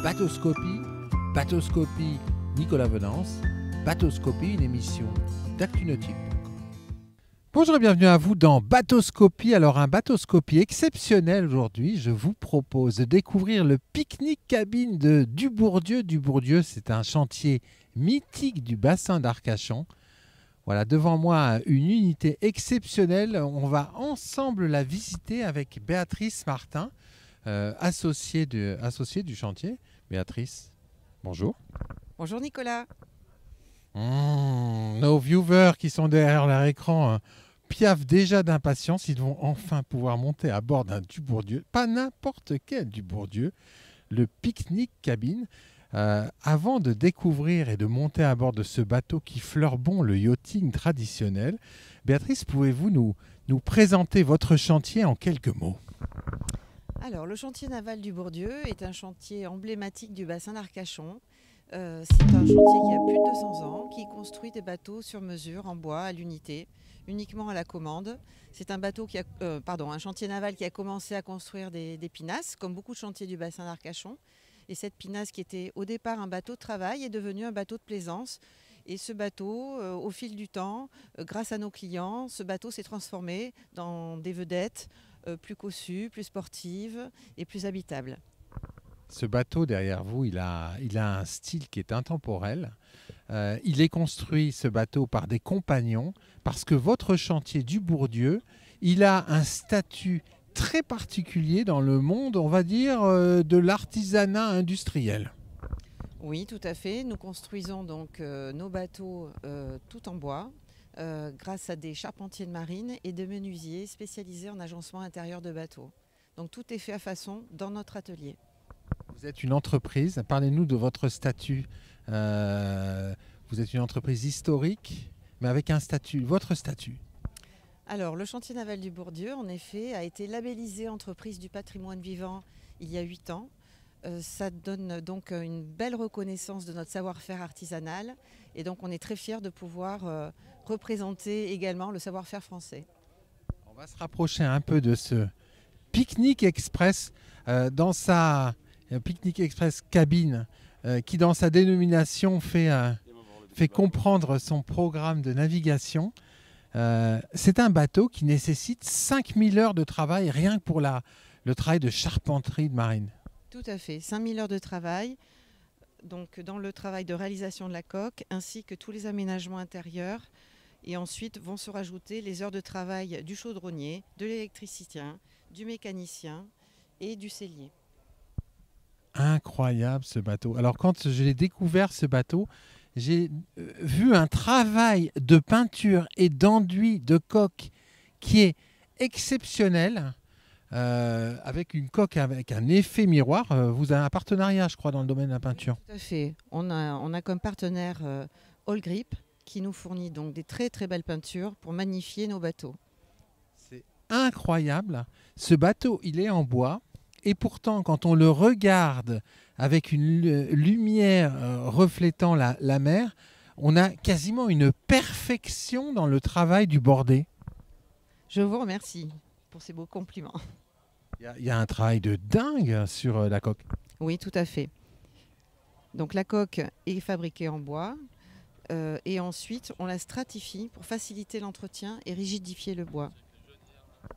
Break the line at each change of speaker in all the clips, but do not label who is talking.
Bateauscopie, Bateauscopie Nicolas Venance, Bateauscopie, une émission d'Actunautique. Bonjour et bienvenue à vous dans Bateauscopie. Alors un Bateauscopie exceptionnel aujourd'hui. Je vous propose de découvrir le pique-nique cabine de Dubourdieu. Dubourdieu, c'est un chantier mythique du bassin d'Arcachon. Voilà, devant moi, une unité exceptionnelle. On va ensemble la visiter avec Béatrice Martin, associée du chantier. Béatrice, bonjour.
Bonjour Nicolas.
Nos viewers qui sont derrière leur écran piaffent déjà d'impatience. Ils vont enfin pouvoir monter à bord d'un Dubourdieu. Pas n'importe quel Dubourdieu, le pique-nique cabine. Avant de découvrir et de monter à bord de ce bateau qui fleure bon le yachting traditionnel, Béatrice, pouvez-vous nous présenter votre chantier en quelques mots ?
Alors, le chantier naval Dubourdieu est un chantier emblématique du bassin d'Arcachon. C'est un chantier qui a plus de 200 ans, qui construit des bateaux sur mesure en bois à l'unité, uniquement à la commande. C'est un chantier naval qui a commencé à construire des pinasses, comme beaucoup de chantiers du bassin d'Arcachon. Et cette pinasse, qui était au départ un bateau de travail, est devenue un bateau de plaisance. Et ce bateau, au fil du temps, grâce à nos clients, ce bateau s'est transformé dans des vedettes plus cossues, plus sportives et plus habitables.
Ce bateau derrière vous, il a un style qui est intemporel. Il est construit, ce bateau, par des compagnons, parce que votre chantier Dubourdieu, il a un statut très particulier dans le monde, on va dire, de l'artisanat industriel.
Oui, tout à fait. Nous construisons donc nos bateaux tout en bois, grâce à des charpentiers de marine et des menuisiers spécialisés en agencement intérieur de bateaux. Donc tout est fait à façon dans notre atelier.
Vous êtes une entreprise, parlez-nous de votre statut. Vous êtes une entreprise historique, mais avec un statut, votre statut.
Alors, le chantier naval Dubourdieu, en effet, a été labellisé entreprise du patrimoine vivant il y a 8 ans. Ça donne donc une belle reconnaissance de notre savoir-faire artisanal. Et donc, on est très fiers de pouvoir représenter également le savoir-faire français.
On va se rapprocher un peu de ce pique-nique express dans sa pique-nique express cabine qui, dans sa dénomination, fait comprendre son programme de navigation. C'est un bateau qui nécessite 5000 heures de travail rien que pour le travail de charpenterie de marine.
Tout à fait, 5000 heures de travail, donc dans le travail de réalisation de la coque, ainsi que tous les aménagements intérieurs. Et ensuite vont se rajouter les heures de travail du chaudronnier, de l'électricien, du mécanicien et du sellier.
Incroyable ce bateau. Alors quand j'ai découvert ce bateau, j'ai vu un travail de peinture et d'enduit de coque qui est exceptionnel, avec une coque avec un effet miroir. Vous avez un partenariat, je crois, dans le domaine de la peinture.
Tout à fait. On a comme partenaire All Grip qui nous fournit donc des très très belles peintures pour magnifier nos bateaux.
C'est incroyable. Ce bateau, il est en bois. Et pourtant, quand on le regarde avec une lumière reflétant la mer, on a quasiment une perfection dans le travail du bordé.
Je vous remercie pour ces beaux compliments.
Il y a un travail de dingue sur la coque.
Oui, tout à fait. Donc la coque est fabriquée en bois et ensuite on la stratifie pour faciliter l'entretien et rigidifier le bois.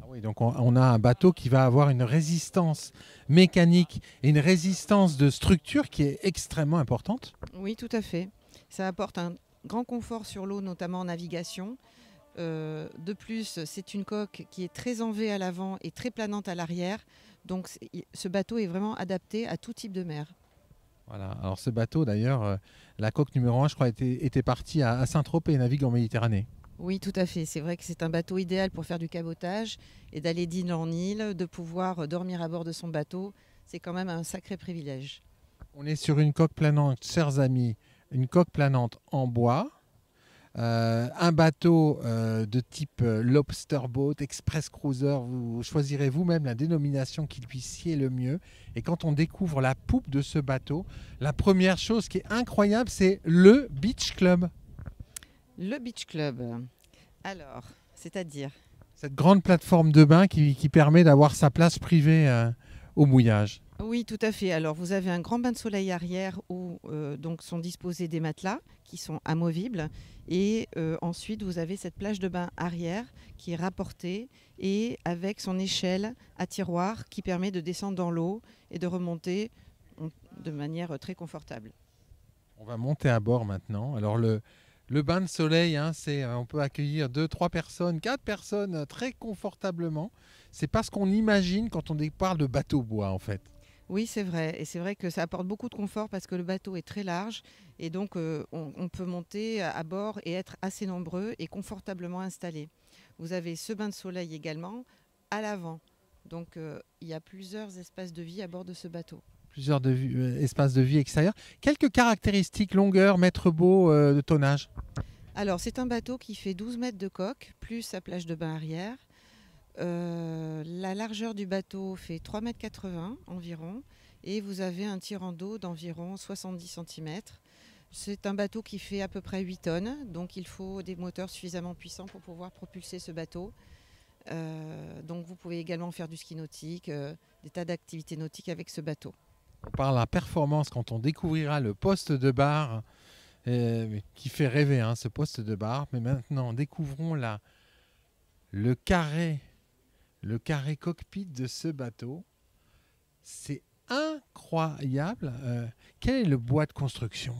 Ah oui, donc on a un bateau qui va avoir une résistance mécanique et une résistance de structure qui est extrêmement importante.
Oui, tout à fait. Ça apporte un grand confort sur l'eau, notamment en navigation. De plus, c'est une coque qui est très en V à l'avant et très planante à l'arrière. Donc ce bateau est vraiment adapté à tout type de mer.
Voilà. Alors ce bateau, d'ailleurs, la coque numéro 1, je crois, était partie à Saint-Tropez et navigue en Méditerranée.
Oui, tout à fait. C'est vrai que c'est un bateau idéal pour faire du cabotage et d'aller d'île en île, de pouvoir dormir à bord de son bateau. C'est quand même un sacré privilège.
On est sur une coque planante, chers amis, une coque planante en bois. Un bateau de type lobster boat, express cruiser, vous choisirez vous-même la dénomination qui lui sied le mieux. Et quand on découvre la poupe de ce bateau, la première chose qui est incroyable, c'est le Beach Club.
Le Beach Club, alors, c'est-à-dire ?
Cette grande plateforme de bain qui permet d'avoir sa place privée au mouillage.
Oui, tout à fait. Alors, vous avez un grand bain de soleil arrière où donc sont disposés des matelas qui sont amovibles. Et ensuite, vous avez cette plage de bain arrière qui est rapportée et avec son échelle à tiroir qui permet de descendre dans l'eau et de remonter de manière très confortable.
On va monter à bord maintenant. Alors le bain de soleil, hein, on peut accueillir 2, 3 personnes, 4 personnes très confortablement. C'est pas ce qu'on imagine quand on parle de bateau-bois en fait.
Oui, c'est vrai. Et c'est vrai que ça apporte beaucoup de confort parce que le bateau est très large et donc on peut monter à bord et être assez nombreux et confortablement installés. Vous avez ce bain de soleil également à l'avant. Donc il y a plusieurs espaces de vie à bord de ce bateau.
Plusieurs espaces de vie extérieurs. Quelques caractéristiques, longueur, mètre beau, de tonnage.
Alors c'est un bateau qui fait 12 mètres de coque plus sa plage de bain arrière. La largeur du bateau fait 3,80 m environ et vous avez un tirant d'eau d'environ 70 cm. C'est un bateau qui fait à peu près 8 tonnes, donc il faut des moteurs suffisamment puissants pour pouvoir propulser ce bateau. Donc vous pouvez également faire du ski nautique, des tas d'activités nautiques avec ce bateau.
On parle à performance quand on découvrira le poste de bar qui fait rêver, hein, ce poste de bar. Mais maintenant, découvrons le carré cockpit de ce bateau. C'est incroyable. Quel est le bois de construction?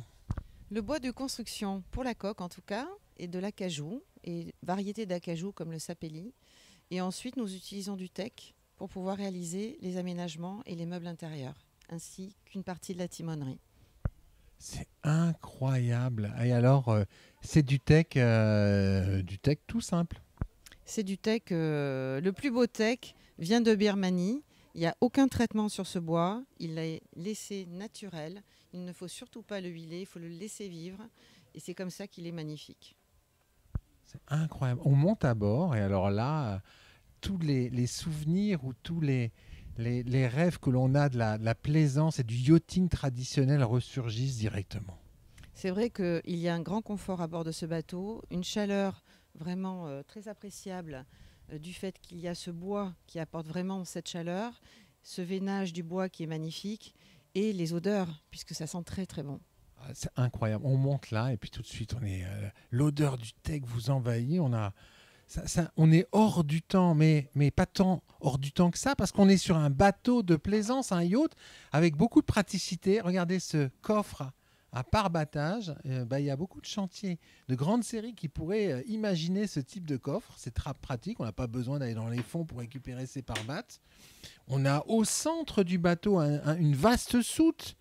Le bois de construction pour la coque en tout cas est de l'acajou et variété d'acajou comme le sapelli. Et ensuite nous utilisons du teck pour pouvoir réaliser les aménagements et les meubles intérieurs ainsi qu'une partie de la timonerie.
C'est incroyable. Et alors, c'est du tech tout simple.
C'est du teck, le plus beau teck vient de Birmanie. Il n'y a aucun traitement sur ce bois. Il est laissé naturel. Il ne faut surtout pas le huiler, il faut le laisser vivre. Et c'est comme ça qu'il est magnifique.
C'est incroyable. On monte à bord et alors là, tous les souvenirs ou tous les rêves que l'on a de la plaisance et du yachting traditionnel ressurgissent directement.
C'est vrai qu'il y a un grand confort à bord de ce bateau, une chaleur vraiment très appréciable du fait qu'il y a ce bois qui apporte vraiment cette chaleur, ce veinage du bois qui est magnifique et les odeurs puisque ça sent très très bon.
Ah, c'est incroyable. On monte là et puis tout de suite, l'odeur du tech vous envahit. On est hors du temps, mais pas tant hors du temps que ça, parce qu'on est sur un bateau de plaisance, un yacht, avec beaucoup de praticité. Regardez ce coffre à pare-battage. Il y a beaucoup de chantiers, de grandes séries qui pourraient imaginer ce type de coffre. C'est très pratique, on n'a pas besoin d'aller dans les fonds pour récupérer ses pare-battes. On a au centre du bateau une vaste soute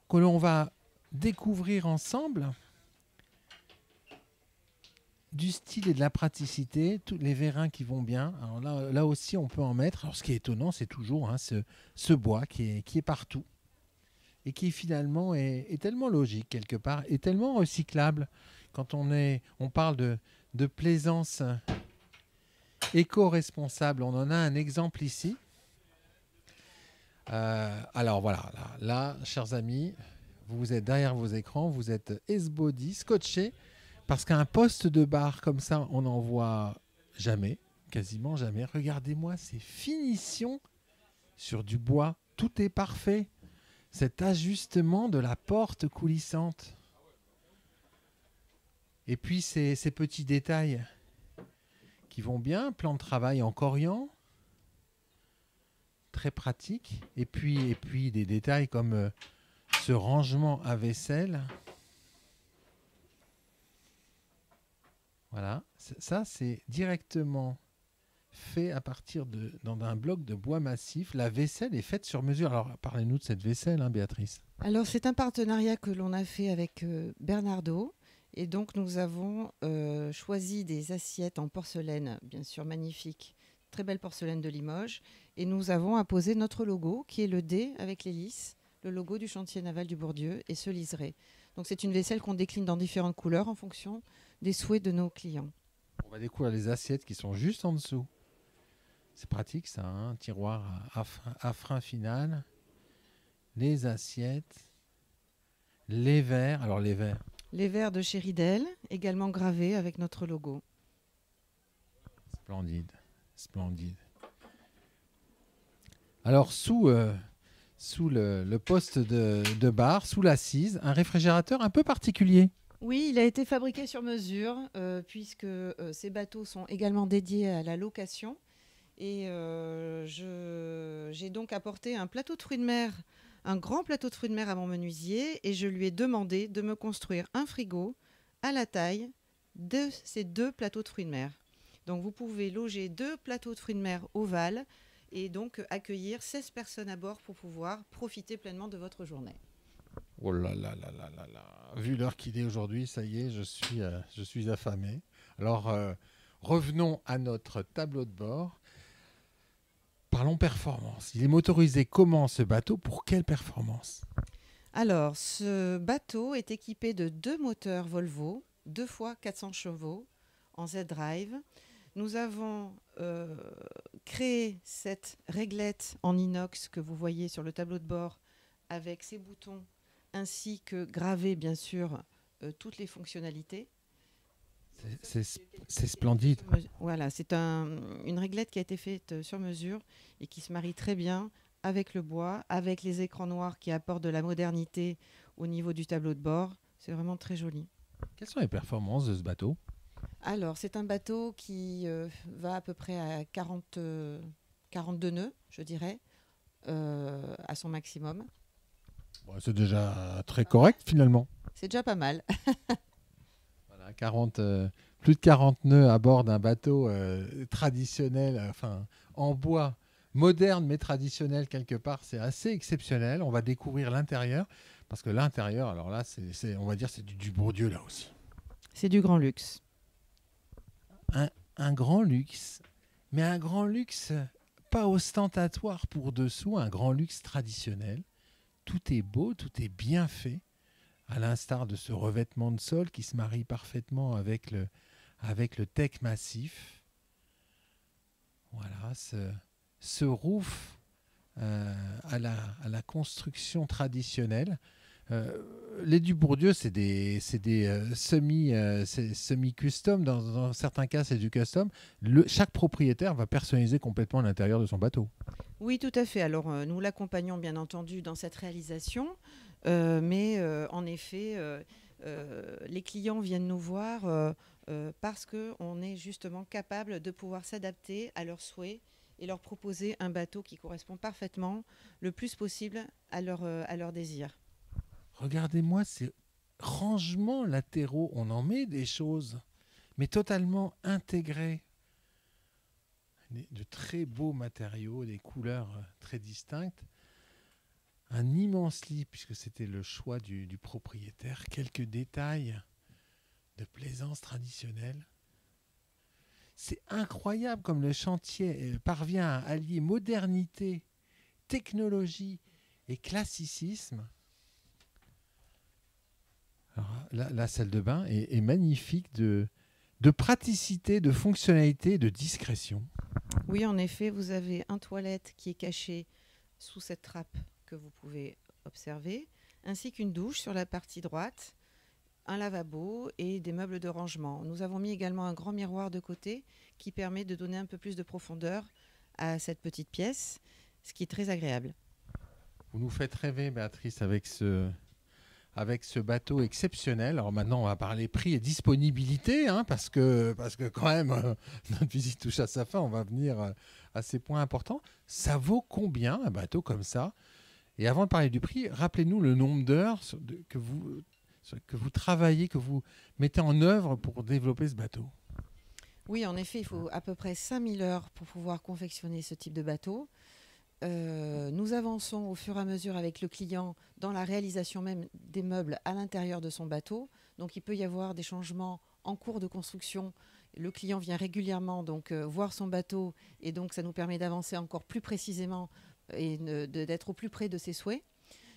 que l'on va découvrir ensemble. Du style et de la praticité, tous les vérins qui vont bien. Alors là aussi, on peut en mettre. Alors, ce qui est étonnant, c'est toujours ce bois qui est partout et qui finalement est tellement logique quelque part et tellement recyclable. Quand on parle de plaisance éco-responsable, on en a un exemple ici. Alors voilà, là, chers amis, vous êtes derrière vos écrans, vous êtes esbaudis, scotchés. Parce qu'un poste de bar comme ça, on n'en voit jamais, quasiment jamais. Regardez-moi ces finitions sur du bois. Tout est parfait. Cet ajustement de la porte coulissante. Et puis ces petits détails qui vont bien. Plan de travail en corian. Très pratique. Et puis des détails comme ce rangement à vaisselle. Voilà, ça c'est directement fait à partir d'un bloc de bois massif. La vaisselle est faite sur mesure. Alors parlez-nous de cette vaisselle, hein, Béatrice.
Alors c'est un partenariat que l'on a fait avec Bernardo. Et donc nous avons choisi des assiettes en porcelaine, bien sûr magnifiques, très belle porcelaine de Limoges. Et nous avons apposé notre logo, qui est le D avec l'hélice, le logo du chantier naval du Bourdieu et ce liseré. Donc c'est une vaisselle qu'on décline dans différentes couleurs en fonction des souhaits de nos clients.
On va découvrir les assiettes qui sont juste en dessous. C'est pratique ça, hein, un tiroir à frein final. Les assiettes, les verres. Alors les verres.
Les verres de chez Ridel, également gravés avec notre logo.
Splendide, splendide. Alors sous sous le poste de bar, sous l'assise, un réfrigérateur un peu particulier.
Oui, il a été fabriqué sur mesure puisque ces bateaux sont également dédiés à la location. Et j'ai donc apporté un plateau de fruits de mer, un grand plateau de fruits de mer à mon menuisier et je lui ai demandé de me construire un frigo à la taille de ces 2 plateaux de fruits de mer. Donc vous pouvez loger 2 plateaux de fruits de mer ovales et donc accueillir 16 personnes à bord pour pouvoir profiter pleinement de votre journée.
Oh là là là là là là. Vu l'heure qu'il est aujourd'hui, ça y est, je suis affamé. Alors, revenons à notre tableau de bord. Parlons performance. Il est motorisé comment ce bateau? Pour quelle performance?
Alors, ce bateau est équipé de 2 moteurs Volvo, 2 fois 400 chevaux en Z-Drive. Nous avons créé cette réglette en inox que vous voyez sur le tableau de bord avec ses boutons ainsi que gravé bien sûr toutes les fonctionnalités.
C'est splendide.
Voilà, c'est une réglette qui a été faite sur mesure et qui se marie très bien avec le bois, avec les écrans noirs qui apportent de la modernité au niveau du tableau de bord. C'est vraiment très joli.
Quelles sont les performances de ce bateau?
Alors, c'est un bateau qui va à peu près à 42 nœuds, je dirais, à son maximum.
Bon, c'est déjà très correct finalement.
C'est déjà pas mal.
Voilà, plus de 40 nœuds à bord d'un bateau traditionnel, enfin en bois, moderne mais traditionnel quelque part, c'est assez exceptionnel. On va découvrir l'intérieur, parce que l'intérieur, alors là, on va dire c'est du Bourdieu là aussi.
C'est du grand luxe.
Un grand luxe, mais un grand luxe pas ostentatoire pour dessous, un grand luxe traditionnel. Tout est beau, tout est bien fait, à l'instar de ce revêtement de sol qui se marie parfaitement avec le teck massif. Voilà, ce roof à la construction traditionnelle. Les Dubourdieu, c'est des semi-custom. Dans certains cas, c'est du custom. Chaque propriétaire va personnaliser complètement l'intérieur de son bateau.
Oui, tout à fait. Alors, nous l'accompagnons bien entendu dans cette réalisation, mais en effet, les clients viennent nous voir parce qu'on est justement capable de pouvoir s'adapter à leurs souhaits et leur proposer un bateau qui correspond parfaitement le plus possible à leur désir.
Regardez-moi ces rangements latéraux. On en met des choses, mais totalement intégrées. De très beaux matériaux, des couleurs très distinctes. Un immense lit, puisque c'était le choix du propriétaire. Quelques détails de plaisance traditionnelle. C'est incroyable comme le chantier parvient à allier modernité, technologie et classicisme. Alors, la salle de bain est magnifique de praticité, de fonctionnalité, de discrétion.
Oui, en effet, vous avez un toilette qui est caché sous cette trappe que vous pouvez observer, ainsi qu'une douche sur la partie droite, un lavabo et des meubles de rangement. Nous avons mis également un grand miroir de côté qui permet de donner un peu plus de profondeur à cette petite pièce, ce qui est très agréable.
Vous nous faites rêver, Béatrice, avec ce bateau exceptionnel. Alors maintenant, on va parler prix et disponibilité, hein, parce que quand même, notre visite touche à sa fin, on va venir à ces points importants. Ça vaut combien un bateau comme ça? Et avant de parler du prix, rappelez-nous le nombre d'heures que vous travaillez, que vous mettez en œuvre pour développer ce bateau.
Oui, en effet, il faut à peu près 5000 heures pour pouvoir confectionner ce type de bateau. Nous avançons au fur et à mesure avec le client dans la réalisation même des meubles à l'intérieur de son bateau. Donc il peut y avoir des changements en cours de construction. Le client vient régulièrement donc voir son bateau et donc ça nous permet d'avancer encore plus précisément et d'être au plus près de ses souhaits.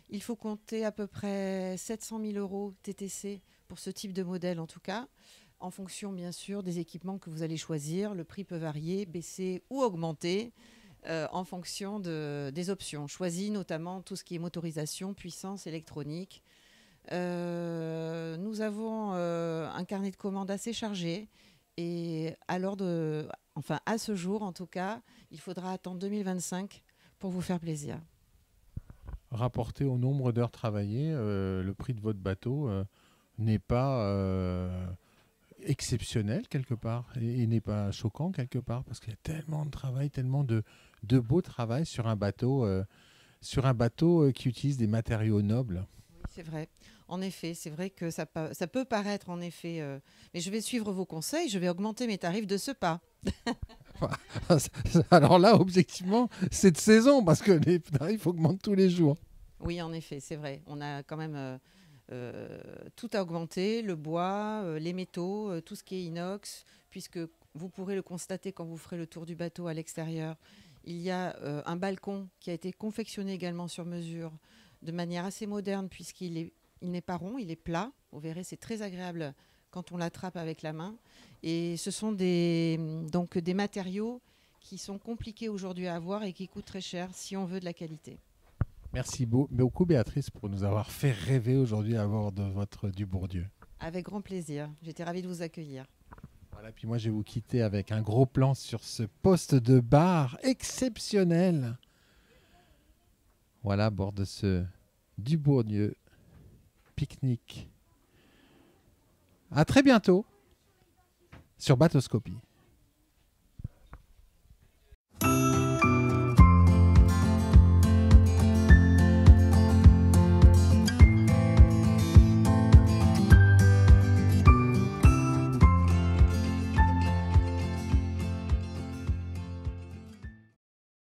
Il faut compter à peu près 700 000 € TTC pour ce type de modèle en tout cas, en fonction bien sûr des équipements que vous allez choisir. Le prix peut varier, baisser ou augmenter. En fonction des options choisies, notamment tout ce qui est motorisation, puissance électronique. Nous avons un carnet de commandes assez chargé et à ce jour en tout cas, il faudra attendre 2025 pour vous faire plaisir.
rapporté au nombre d'heures travaillées, le prix de votre bateau n'est pas exceptionnel quelque part et n'est pas choquant quelque part parce qu'il y a tellement de travail, tellement de beau travail sur un bateau, qui utilise des matériaux nobles.
Oui, c'est vrai. En effet, c'est vrai que ça peut paraître en effet. Mais je vais suivre vos conseils, je vais augmenter mes tarifs de ce pas.
Alors là, objectivement, c'est de saison parce que les tarifs augmentent tous les jours.
Oui, en effet, c'est vrai. On a quand même tout a augmenté, le bois, les métaux, tout ce qui est inox, puisque vous pourrez le constater quand vous ferez le tour du bateau à l'extérieur. Il y a un balcon qui a été confectionné également sur mesure de manière assez moderne, il n'est pas rond, il est plat. Vous verrez, c'est très agréable quand on l'attrape avec la main. Et ce sont donc des matériaux qui sont compliqués aujourd'hui à avoir et qui coûtent très cher si on veut de la qualité.
Merci beaucoup Béatrice pour nous avoir fait rêver aujourd'hui à bord de votre Dubourdieu.
Avec grand plaisir. J'étais ravie de vous accueillir.
Voilà, puis moi je vais vous quitter avec un gros plan sur ce poste de bar exceptionnel. Voilà, à bord de ce Dubourdieu pique-nique. À très bientôt sur Bateauscopie.